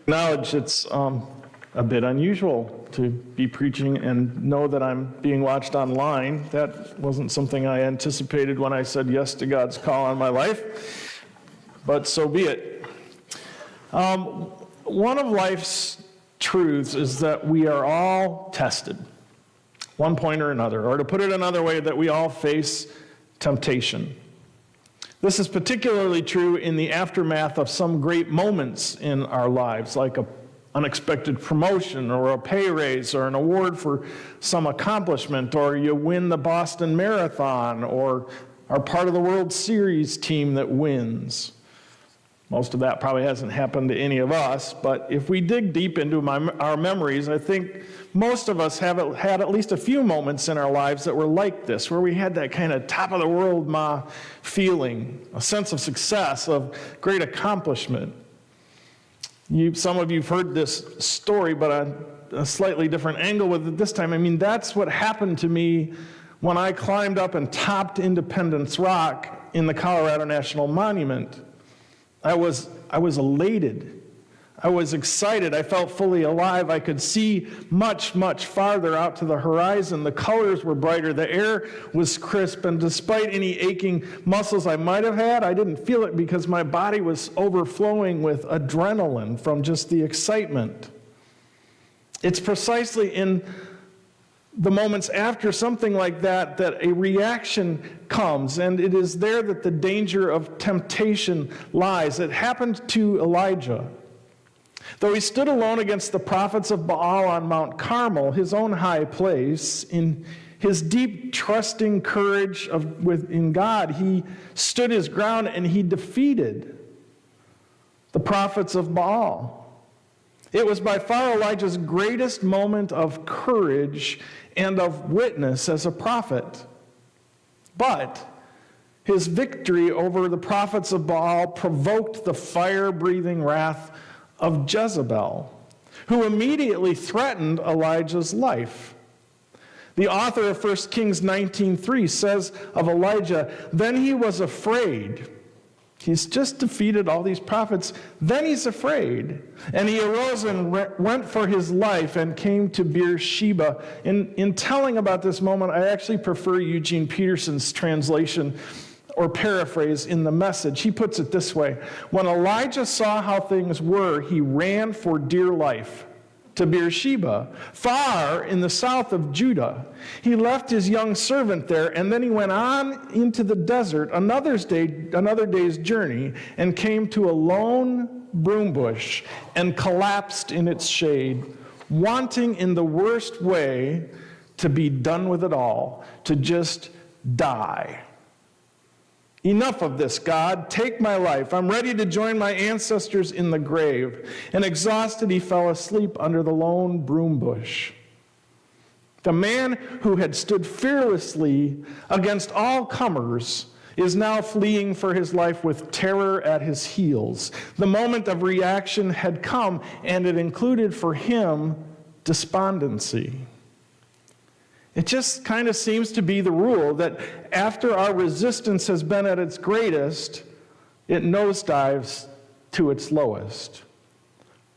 Acknowledge it's a bit unusual to be preaching and know that I'm being watched online. That wasn't something I anticipated when I said yes to God's call on my life, but so be it. One of life's truths is that we are all tested, one point or another, or to put it another way, that we all face temptation. This is particularly true in the aftermath of some great moments in our lives, like an unexpected promotion or a pay raise or an award for some accomplishment, or you win the Boston Marathon or are part of the World Series team that wins. Most of that probably hasn't happened to any of us, but if we dig deep into our memories, I think most of us have had at least a few moments in our lives that were like this, where we had that kind of top-of-the-world feeling, a sense of success, of great accomplishment. Some of you have heard this story, but on a slightly different angle with it this time. I mean, that's what happened to me when I climbed up and topped Independence Rock in the Colorado National Monument. I was elated. I was excited. I felt fully alive. I could see much, much farther out to the horizon. The colors were brighter. The air was crisp. And despite any aching muscles I might have had, I didn't feel it because my body was overflowing with adrenaline from just the excitement. It's precisely in the moments after something like that that a reaction comes, and it is there that the danger of temptation lies. It happened to Elijah. Though he stood alone against the prophets of Baal on Mount Carmel, his own high place, in his deep trusting courage in God, he stood his ground and he defeated the prophets of Baal. It was by far Elijah's greatest moment of courage and of witness as a prophet. But his victory over the prophets of Baal provoked the fire-breathing wrath of Jezebel, who immediately threatened Elijah's life. The author of 1 Kings 19:3 says of Elijah, "Then he was afraid." He's just defeated all these prophets. Then he's afraid. And he arose and went for his life and came to Beersheba. In telling about this moment, I actually prefer Eugene Peterson's translation or paraphrase in the Message. He puts it this way: when Elijah saw how things were, he ran for dear life to Beersheba, far in the south of Judah. He left his young servant there, and then he went on into the desert another day's journey, and came to a lone broom bush and collapsed in its shade, wanting in the worst way to be done with it all, to just die. Enough of this, God. Take my life. I'm ready to join my ancestors in the grave. And exhausted, he fell asleep under the lone broom bush. The man who had stood fearlessly against all comers is now fleeing for his life with terror at his heels. The moment of reaction had come, and it included for him despondency. It just kind of seems to be the rule that after our resistance has been at its greatest, it nosedives to its lowest.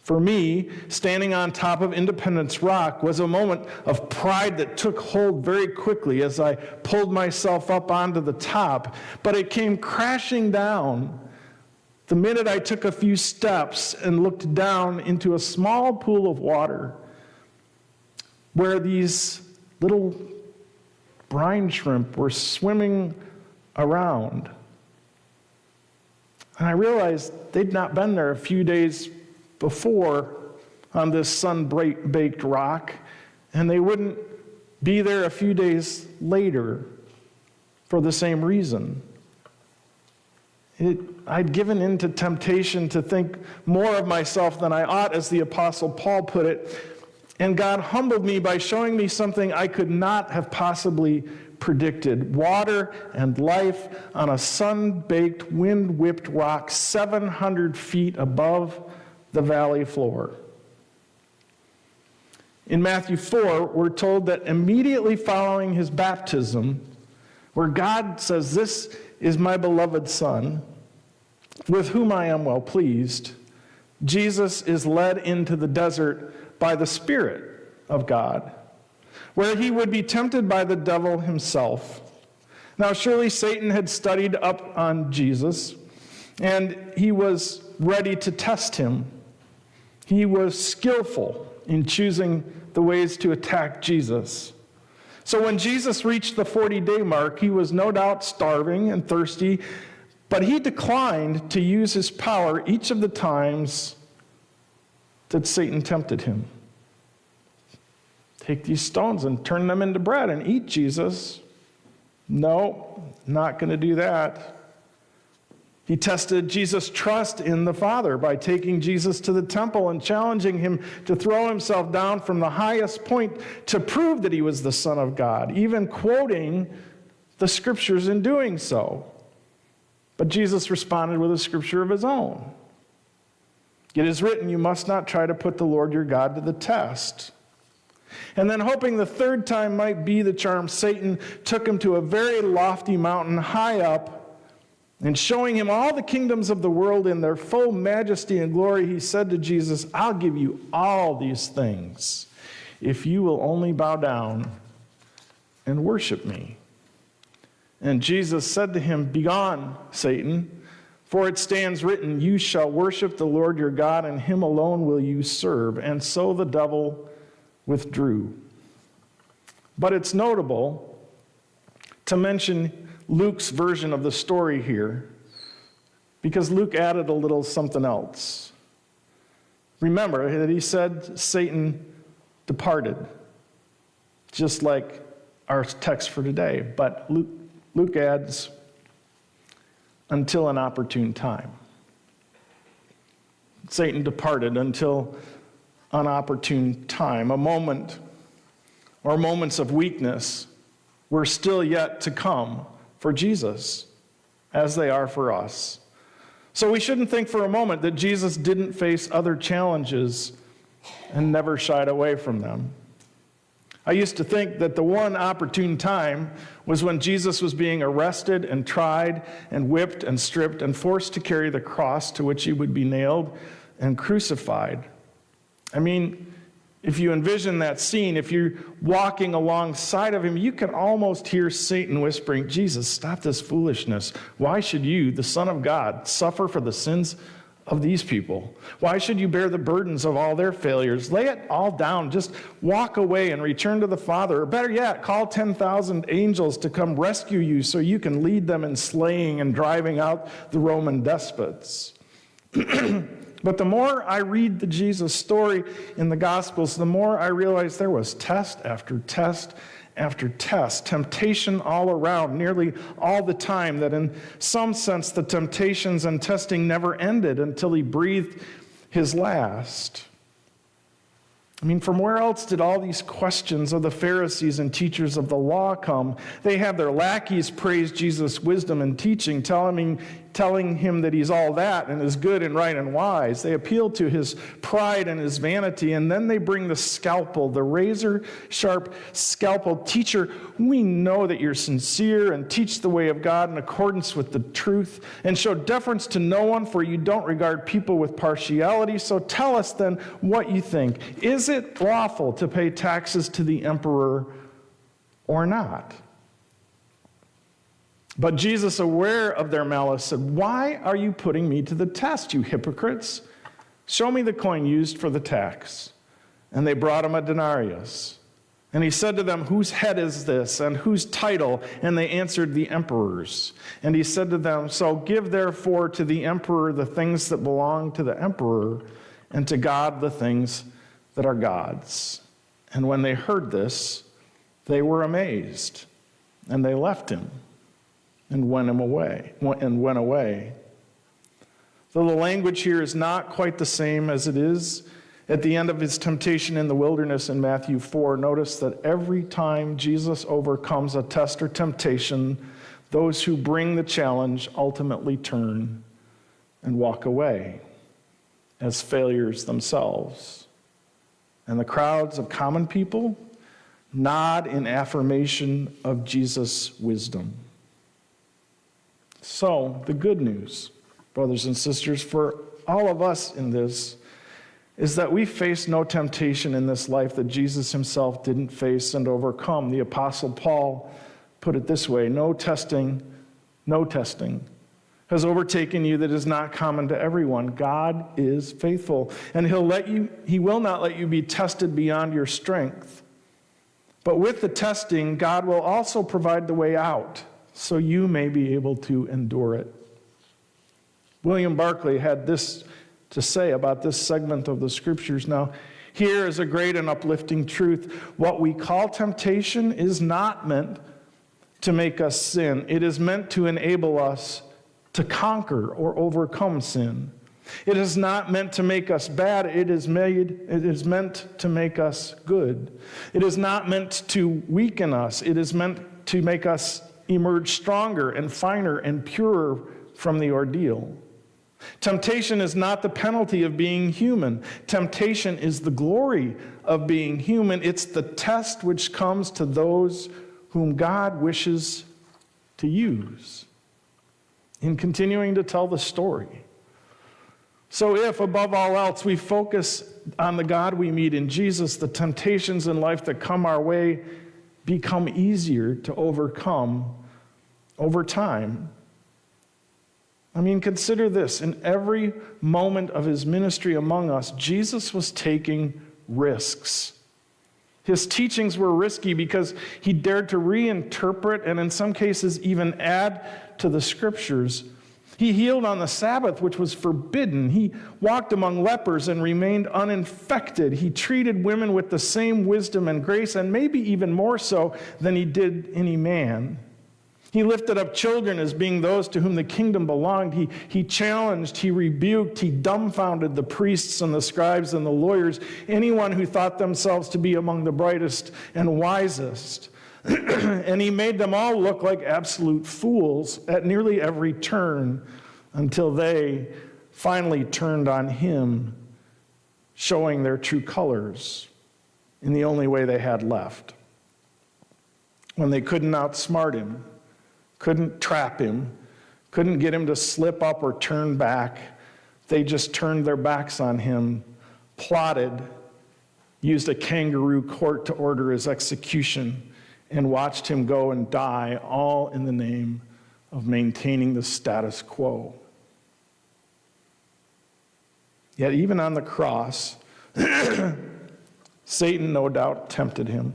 For me, standing on top of Independence Rock was a moment of pride that took hold very quickly as I pulled myself up onto the top, but it came crashing down the minute I took a few steps and looked down into a small pool of water where these little brine shrimp were swimming around. And I realized they'd not been there a few days before on this sun-baked rock, and they wouldn't be there a few days later for the same reason. I'd given in to temptation to think more of myself than I ought, as the Apostle Paul put it, and God humbled me by showing me something I could not have possibly predicted: water and life on a sun-baked, wind-whipped rock 700 feet above the valley floor. In Matthew 4, we're told that immediately following his baptism, where God says, "This is my beloved Son, with whom I am well pleased," Jesus is led into the desert by the Spirit of God, where he would be tempted by the devil himself. Now, surely Satan had studied up on Jesus, and he was ready to test him. He was skillful in choosing the ways to attack Jesus. So when Jesus reached the 40-day mark, he was no doubt starving and thirsty, but he declined to use his power each of the times that Satan tempted him. Take these stones and turn them into bread and eat, Jesus. No, not going to do that. He tested Jesus' trust in the Father by taking Jesus to the temple and challenging him to throw himself down from the highest point to prove that he was the Son of God, even quoting the Scriptures in doing so. But Jesus responded with a scripture of his own. It is written, you must not try to put the Lord your God to the test. And then, hoping the third time might be the charm, Satan took him to a very lofty mountain high up, and showing him all the kingdoms of the world in their full majesty and glory, he said to Jesus, I'll give you all these things if you will only bow down and worship me. And Jesus said to him, Begone, Satan, for it stands written, you shall worship the Lord your God, and him alone will you serve. And so the devil withdrew. But it's notable to mention Luke's version of the story here, because Luke added a little something else. Remember that he said Satan departed, just like our text for today. But Luke adds, until an opportune time. Satan departed until an opportune time. A moment or moments of weakness were still yet to come for Jesus, as they are for us. So we shouldn't think for a moment that Jesus didn't face other challenges and never shied away from them. I used to think that the one opportune time was when Jesus was being arrested and tried and whipped and stripped and forced to carry the cross to which he would be nailed and crucified. I mean, if you envision that scene, if you're walking alongside of him, you can almost hear Satan whispering, Jesus, stop this foolishness. Why should you, the Son of God, suffer for the sins of these people? Why should you bear the burdens of all their failures? Lay it all down. Just walk away and return to the Father. Or better yet, call 10,000 angels to come rescue you so you can lead them in slaying and driving out the Roman despots. But the more I read the Jesus story in the Gospels, the more I realize there was test after test after test, temptation all around, nearly all the time, that in some sense the temptations and testing never ended until he breathed his last. I mean, from where else did all these questions of the Pharisees and teachers of the law come? They have their lackeys praise Jesus' wisdom and teaching, telling him that he's all that and is good and right and wise. They appeal to his pride and his vanity, and then they bring the scalpel, the razor-sharp scalpel. Teacher, we know that you're sincere and teach the way of God in accordance with the truth, and show deference to no one, for you don't regard people with partiality. So tell us then what you think. Is it lawful to pay taxes to the emperor or not? But Jesus, aware of their malice, said, Why are you putting me to the test, you hypocrites? Show me the coin used for the tax. And they brought him a denarius. And he said to them, Whose head is this, and whose title? And they answered, The emperor's. And he said to them, So give therefore to the emperor the things that belong to the emperor, and to God the things that are God's. And when they heard this, they were amazed, and they left him and went away. Though the language here is not quite the same as it is at the end of his temptation in the wilderness in Matthew 4, notice that every time Jesus overcomes a test or temptation, those who bring the challenge ultimately turn and walk away as failures themselves. And the crowds of common people nod in affirmation of Jesus' wisdom. So, the good news. brothers and sisters, for all of us in this, is that we face no temptation in this life that Jesus himself didn't face and overcome. The Apostle Paul put it this way: no testing has overtaken you that is not common to everyone. God is faithful, and he will not let you be tested beyond your strength. But with the testing, God will also provide the way out, so you may be able to endure it. William Barclay had this to say about this segment of the Scriptures. Now, here is a great and uplifting truth. What we call temptation is not meant to make us sin. It is meant to enable us to conquer or overcome sin. It is not meant to make us bad. It is meant to make us good. It is not meant to weaken us. It is meant to make us emerge stronger and finer and purer from the ordeal. Temptation is not the penalty of being human. Temptation is the glory of being human. It's the test which comes to those whom God wishes to use in continuing to tell the story. So if, above all else, we focus on the God we meet in Jesus, the temptations in life that come our way become easier to overcome over time. I mean, consider this. In every moment of his ministry among us, Jesus was taking risks. His teachings were risky because he dared to reinterpret and in some cases even add to the Scriptures. He healed on the Sabbath, which was forbidden. He walked among lepers and remained uninfected. He treated women with the same wisdom and grace, and maybe even more so than he did any man. He lifted up children as being those to whom the kingdom belonged. He challenged, he rebuked, he dumbfounded the priests and the scribes and the lawyers, anyone who thought themselves to be among the brightest and wisest. And he made them all look like absolute fools at nearly every turn until they finally turned on him, showing their true colors in the only way they had left. When they couldn't outsmart him, couldn't trap him, couldn't get him to slip up or turn back, they just turned their backs on him, plotted, used a kangaroo court to order his execution, and watched him go and die, all in the name of maintaining the status quo. Yet even on the cross, Satan no doubt tempted him.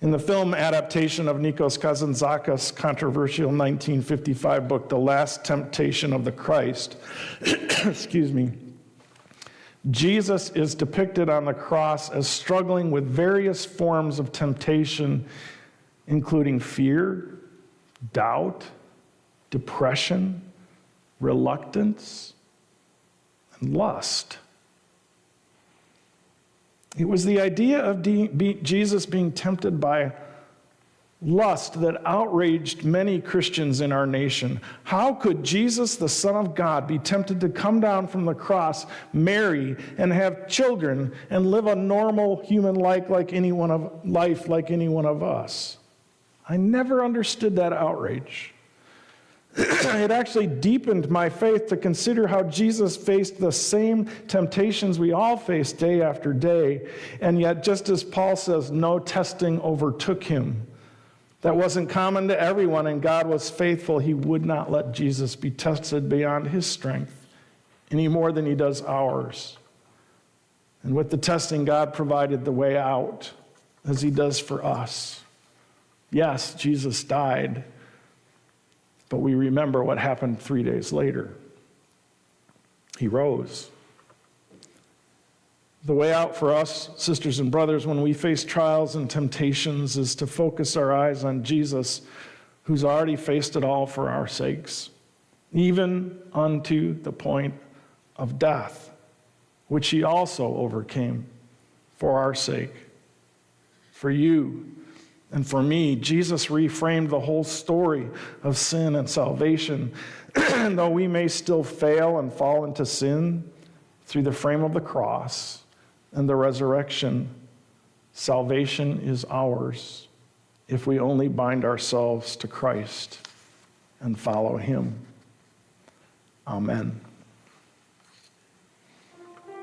In the film adaptation of Nikos Kazantzakis' controversial 1955 book, The Last Temptation of the Christ, Jesus is depicted on the cross as struggling with various forms of temptation, including fear, doubt, depression, reluctance, and lust. It was the idea of Jesus being tempted by lust that outraged many Christians in our nation. How could Jesus, the Son of God, be tempted to come down from the cross, marry, and have children, and live a normal human life like any one of us? I never understood that outrage. It actually deepened my faith to consider how Jesus faced the same temptations we all face day after day, and yet, just as Paul says, no testing overtook him. That wasn't common to everyone, and God was faithful. He would not let Jesus be tested beyond his strength any more than he does ours. And with the testing, God provided the way out, as he does for us. Yes, Jesus died, but we remember what happened 3 days later. He rose. The way out for us, sisters and brothers, when we face trials and temptations is to focus our eyes on Jesus, who's already faced it all for our sakes, even unto the point of death, which he also overcame for our sake. For you and for me, Jesus reframed the whole story of sin and salvation. And though we may still fail and fall into sin, through the frame of the cross and the resurrection, salvation is ours if we only bind ourselves to Christ and follow him. Amen.